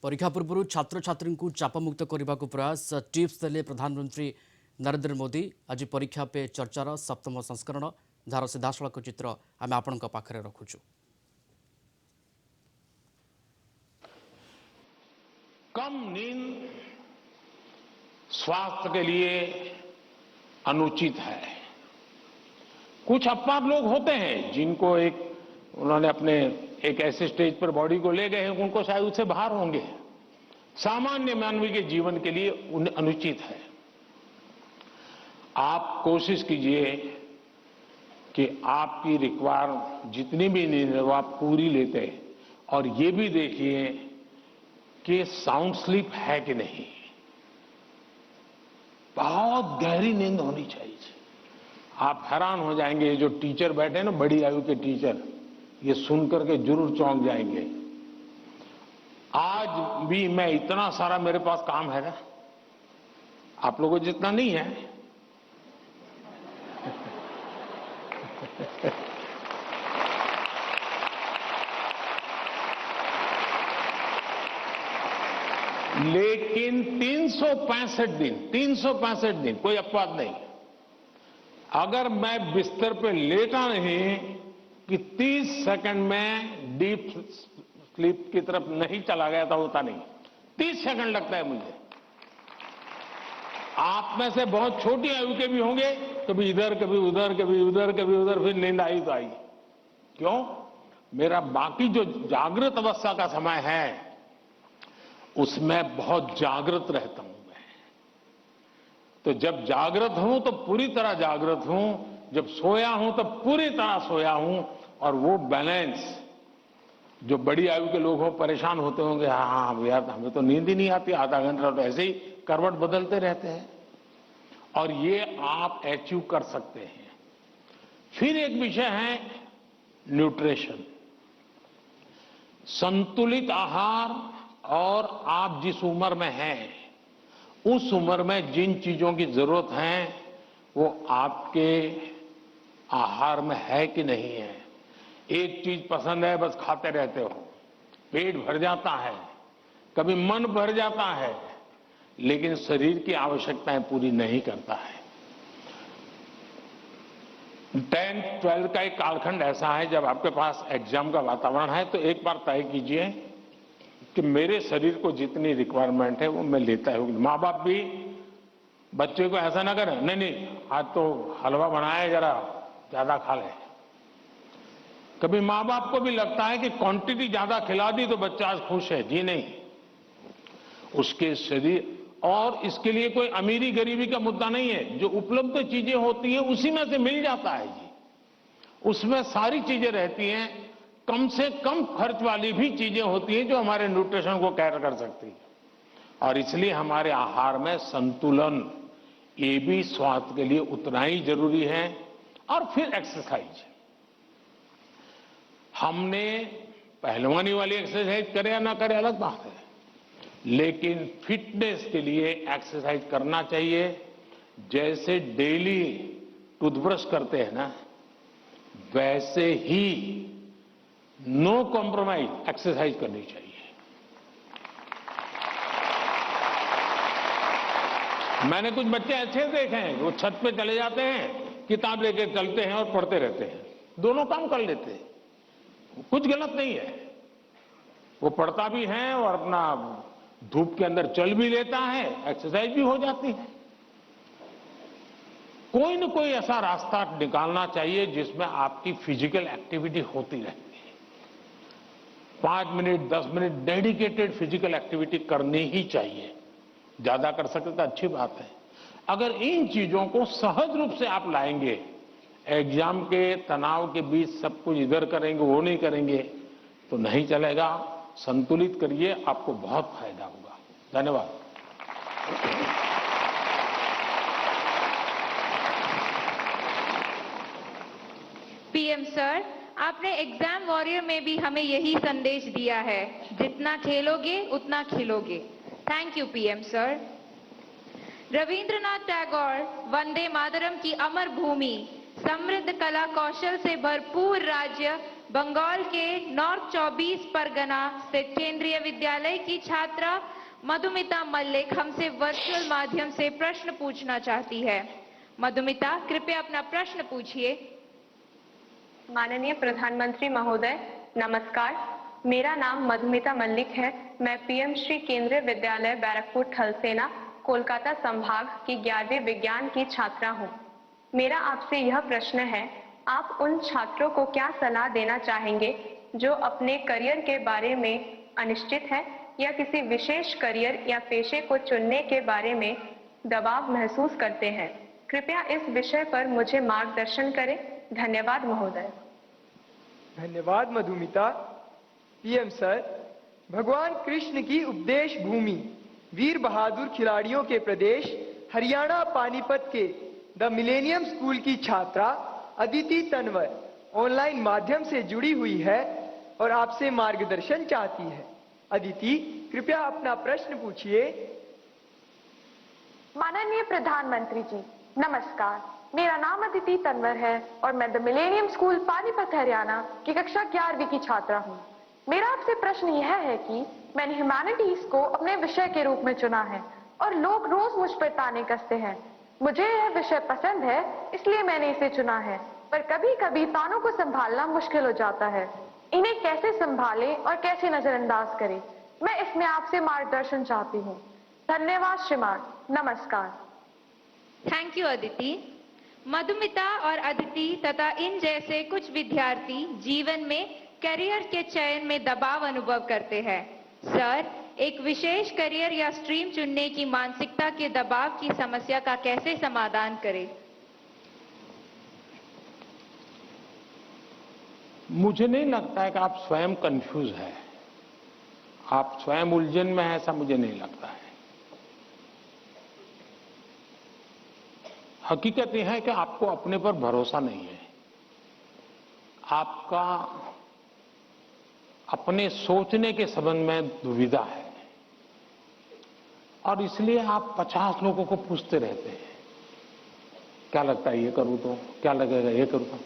परीक्षा पूर्व छात्र छात्री को चापमुक्त करने को प्रयास टिप्स देले प्रधानमंत्री नरेंद्र मोदी। आज परीक्षा पे चर्चार सप्तम संस्करण जार सीधासख चित्र आम आपण पाखे रखुचु। कम नींद स्वास्थ्य के लिए अनुचित है। कुछ अपवाद लोग होते हैं जिनको उन्होंने अपने एक ऐसे स्टेज पर बॉडी को ले गए हैं, उनको शायद उससे बाहर होंगे। सामान्य मानवीय के जीवन के लिए अनुचित है। आप कोशिश कीजिए कि आपकी रिक्वायर जितनी भी नींद है वो आप पूरी लेते हैं, और ये भी देखिए कि साउंड स्लीप है कि नहीं। बहुत गहरी नींद होनी चाहिए। आप हैरान हो जाएंगे, ये जो टीचर बैठे हैं ना, बड़ी आयु के टीचर, ये सुनकर के जरूर चौंक जाएंगे। आज भी मैं इतना सारा मेरे पास काम है ना, आप लोगों जितना नहीं है। लेकिन 365 दिन कोई अपवाद नहीं। अगर मैं बिस्तर पे लेटा नहीं कि 30 सेकंड में डीप स्लीप की तरफ नहीं चला गया था, होता नहीं। 30 सेकंड लगता है मुझे। आप में से बहुत छोटी आयु के भी होंगे, कभी इधर कभी उधर, कभी उधर कभी उधर, फिर नींद आई तो आई। क्यों? मेरा बाकी जो जागृत अवस्था का समय है उसमें बहुत जागृत रहता हूं मैं। तो जब जागृत हूं तो पूरी तरह जागृत हूं, जब सोया हूं तो पूरी तरह सोया हूं। और वो बैलेंस, जो बड़ी आयु के लोग हो परेशान होते होंगे, हाँ यार हमें तो नींद ही नहीं आती, आधा घंटा तो ऐसे ही करवट बदलते रहते हैं, और ये आप अचीव कर सकते हैं। फिर एक विषय है न्यूट्रिशन, संतुलित आहार। और आप जिस उम्र में हैं उस उम्र में जिन चीजों की जरूरत है वो आपके आहार में है कि नहीं है। एक चीज पसंद है, बस खाते रहते हो, पेट भर जाता है, कभी मन भर जाता है, लेकिन शरीर की आवश्यकताएं पूरी नहीं करता है। 10th 12th का एक कालखंड ऐसा है जब आपके पास एग्जाम का वातावरण है, तो एक बार तय कीजिए कि मेरे शरीर को जितनी रिक्वायरमेंट है वो मैं लेता हूं। माँ बाप भी बच्चे को ऐसा ना करें, नहीं आज तो हलवा बनाया, जरा ज्यादा खा ले। कभी माँ बाप को भी लगता है कि क्वांटिटी ज्यादा खिला दी तो बच्चा आज खुश है। जी नहीं, उसके शरीर, और इसके लिए कोई अमीरी गरीबी का मुद्दा नहीं है। जो उपलब्ध चीजें होती हैं उसी में से मिल जाता है जी, उसमें सारी चीजें रहती हैं। कम से कम खर्च वाली भी चीजें होती हैं जो हमारे न्यूट्रिशन को कैर कर सकती है। और इसलिए हमारे आहार में संतुलन, ये भी स्वास्थ्य के लिए उतना ही जरूरी है। और फिर एक्सरसाइज, हमने पहलवानी वाली एक्सरसाइज करे या ना करे अलग बात है, लेकिन फिटनेस के लिए एक्सरसाइज करना चाहिए। जैसे डेली टूथब्रश करते हैं ना, वैसे ही नो कॉम्प्रोमाइज एक्सरसाइज करनी चाहिए। मैंने कुछ बच्चे ऐसे देखे हैं, वो छत पे चले जाते हैं, किताब लेके चलते हैं और पढ़ते रहते हैं, दोनों काम कर लेते हैं। कुछ गलत नहीं है, वो पढ़ता भी है और अपना धूप के अंदर चल भी लेता है, एक्सरसाइज भी हो जाती है। कोई न कोई ऐसा रास्ता निकालना चाहिए जिसमें आपकी फिजिकल एक्टिविटी होती रहे। 5 minute 10 minute dedicated physical activity करनी ही चाहिए। ज्यादा कर सकते तो अच्छी बात है। अगर इन चीजों को सहज रूप से आप लाएंगे, एग्जाम के तनाव के बीच सब कुछ इधर करेंगे वो नहीं करेंगे तो नहीं चलेगा। संतुलित करिए, आपको बहुत फायदा होगा। धन्यवाद। पीएम सर, आपने एग्जाम वॉरियर में भी हमें यही संदेश दिया है, जितना खेलोगे उतना खिलोगे। Thank you PM sir. Rabindranath Tagore Vande Mataram की अमर भूमि, समृद्ध कला कौशल से भरपूर राज्य बंगाल के नॉर्थ 24 परगना स्थित केंद्रीय विद्यालय की छात्रा मधुमिता मल्लिक हमसे वर्चुअल माध्यम से प्रश्न पूछना चाहती है। मधुमिता, कृपया अपना प्रश्न पूछिए। माननीय प्रधानमंत्री महोदय, नमस्कार। मेरा नाम मधुमिता मल्लिक है। मैं पीएम श्री केंद्रीय विद्यालय बैरकपुर थलसेना कोलकाता संभाग की 11वीं विज्ञान की छात्रा हूँ। मेरा आपसे यह प्रश्न है, आप उन छात्रों को क्या सलाह देना चाहेंगे जो अपने करियर के बारे में अनिश्चित है या किसी विशेष करियर या पेशे को चुनने के बारे में दबाव महसूस करते हैं? कृपया इस विषय पर मुझे मार्गदर्शन करें। धन्यवाद महोदय। धन्यवाद मधुमिता। पीएम सर, भगवान कृष्ण की उपदेश भूमि, वीर बहादुर खिलाड़ियों के प्रदेश हरियाणा पानीपत के द मिलेनियम स्कूल की छात्रा अदिति तनवर ऑनलाइन माध्यम से जुड़ी हुई है और आपसे मार्गदर्शन चाहती है। अदिति, कृपया अपना प्रश्न पूछिए। माननीय प्रधानमंत्री जी, नमस्कार। मेरा नाम अदिति तनवर है और मैं the millennium school Panipat Haryana की कक्षा 11वीं की छात्रा हूँ। मेरा आपसे प्रश्न यह है कि मैंने ह्यूमैनिटीज को अपने विषय के रूप में चुना है और लोग रोज मुझ पर ताने कसते हैं। मुझे यह विषय पसंद है, इसलिए मैंने इसे चुना है, पर कभी कभी तानों को संभालना मुश्किल हो जाता है। इन्हें कैसे संभालें और कैसे नजरअंदाज करें, मैं इसमें आपसे मार्गदर्शन चाहती हूँ। धन्यवाद श्रीमान, नमस्कार। Thank you Aditi. मधुमिता और अदिति तथा इन जैसे कुछ विद्यार्थी जीवन में करियर के चयन में दबाव अनुभव करते हैं। सर, एक विशेष करियर या स्ट्रीम चुनने की मानसिकता के दबाव की समस्या का कैसे समाधान करें? मुझे नहीं लगता है कि आप स्वयं कंफ्यूज हैं, आप स्वयं उलझन में हैं, ऐसा मुझे नहीं लगता है। हकीकत यह है कि आपको अपने पर भरोसा नहीं है, आपका अपने सोचने के संबंध में दुविधा है और इसलिए आप 50 लोगों को पूछते रहते हैं, क्या लगता है ये करूं तो, क्या लगेगा ये करूं तो।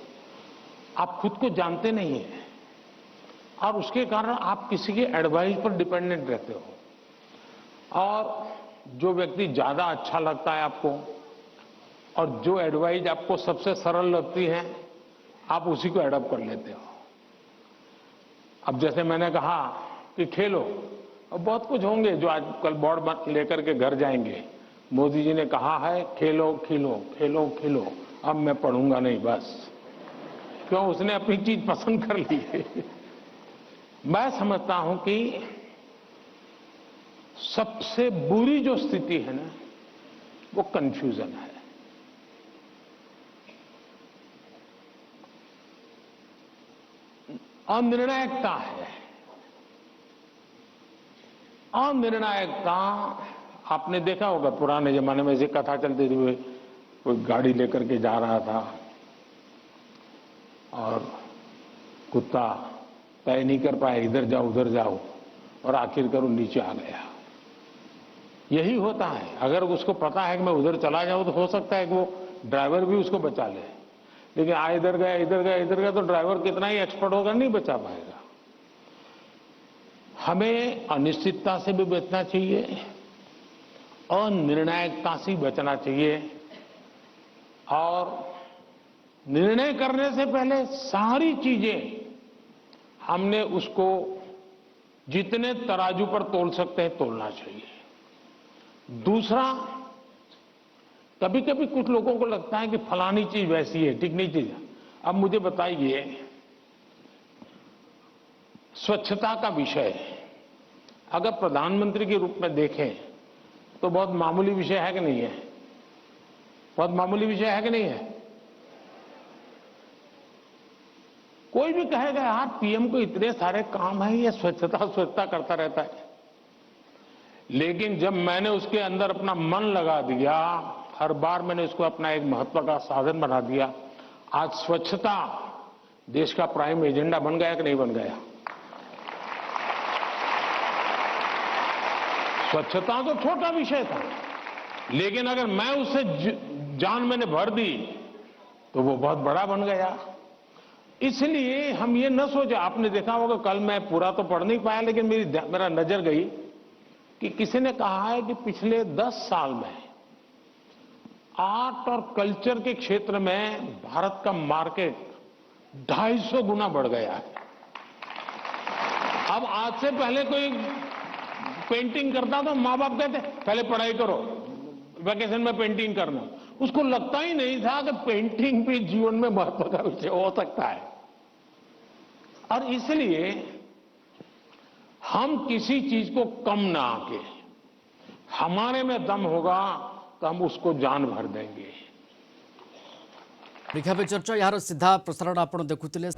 आप खुद को जानते नहीं हैं और उसके कारण आप किसी के एडवाइस पर डिपेंडेंट रहते हो और जो व्यक्ति ज्यादा अच्छा लगता है आपको और जो एडवाइस आपको सबसे सरल लगती है, आप उसी को एडॉप्ट कर लेते हो। अब जैसे मैंने कहा कि खेलो, अब बहुत कुछ होंगे जो आजकल बोर्ड लेकर के घर जाएंगे। मोदी जी ने कहा है खेलो खिलो, खेलो खिलो, अब मैं पढ़ूंगा नहीं, बस। क्यों? उसने अपनी चीज पसंद कर ली है। मैं समझता हूं कि सबसे बुरी जो स्थिति है ना, वो कंफ्यूजन है। अनिर्णायकता है। अनिर्णायकता आपने देखा होगा, पुराने जमाने में ऐसी कथा चलती थी, कोई गाड़ी लेकर के जा रहा था और कुत्ता तय नहीं कर पाया, इधर जाओ उधर जाओ, और आखिरकार वो नीचे आ गया। यही होता है, अगर उसको पता है कि मैं उधर चला जाऊं तो हो सकता है कि वो ड्राइवर भी उसको बचा ले, लेकिन इधर गया इधर गया इधर गया तो ड्राइवर कितना ही एक्सपर्ट होगा, नहीं बचा पाएगा। हमें अनिश्चितता से भी बचना चाहिए, अनिर्णायकता से बचना चाहिए और निर्णय करने से पहले सारी चीजें हमने उसको जितने तराजू पर तोल सकते हैं तोलना चाहिए। दूसरा, कभी कभी कुछ लोगों को लगता है कि फलानी चीज वैसी है, ठीक नहीं चीज। अब मुझे बताइए, स्वच्छता का विषय अगर प्रधानमंत्री के रूप में देखें तो बहुत मामूली विषय है कि नहीं है? बहुत मामूली विषय है कि नहीं है? कोई भी कहेगा यार पीएम को इतने सारे काम है, ये स्वच्छता स्वच्छता करता रहता है। लेकिन जब मैंने उसके अंदर अपना मन लगा दिया, हर बार मैंने इसको अपना एक महत्व का साधन बना दिया, आज स्वच्छता देश का प्राइम एजेंडा बन गया कि नहीं बन गया? स्वच्छता तो छोटा विषय था, लेकिन अगर मैं उससे जान मैंने भर दी तो वो बहुत बड़ा बन गया। इसलिए हम ये न सोचे, आपने देखा होगा कल मैं पूरा तो पढ़ नहीं पाया, लेकिन मेरा नजर गई कि किसी ने कहा है कि पिछले 10 साल में आर्ट और कल्चर के क्षेत्र में भारत का मार्केट 250 गुना बढ़ गया है। अब आज से पहले कोई पेंटिंग करता तो माँ बाप कहते पहले पढ़ाई करो, वैकेशन में पेंटिंग करना। उसको लगता ही नहीं था कि पेंटिंग भी जीवन में महत्व का विषय हो सकता है। और इसलिए हम किसी चीज को कम ना आके, हमारे में दम होगा तो हम उसको जान भर देंगे। परीक्षा पे चर्चा यार सीधा प्रसारण आपण देखुथिले।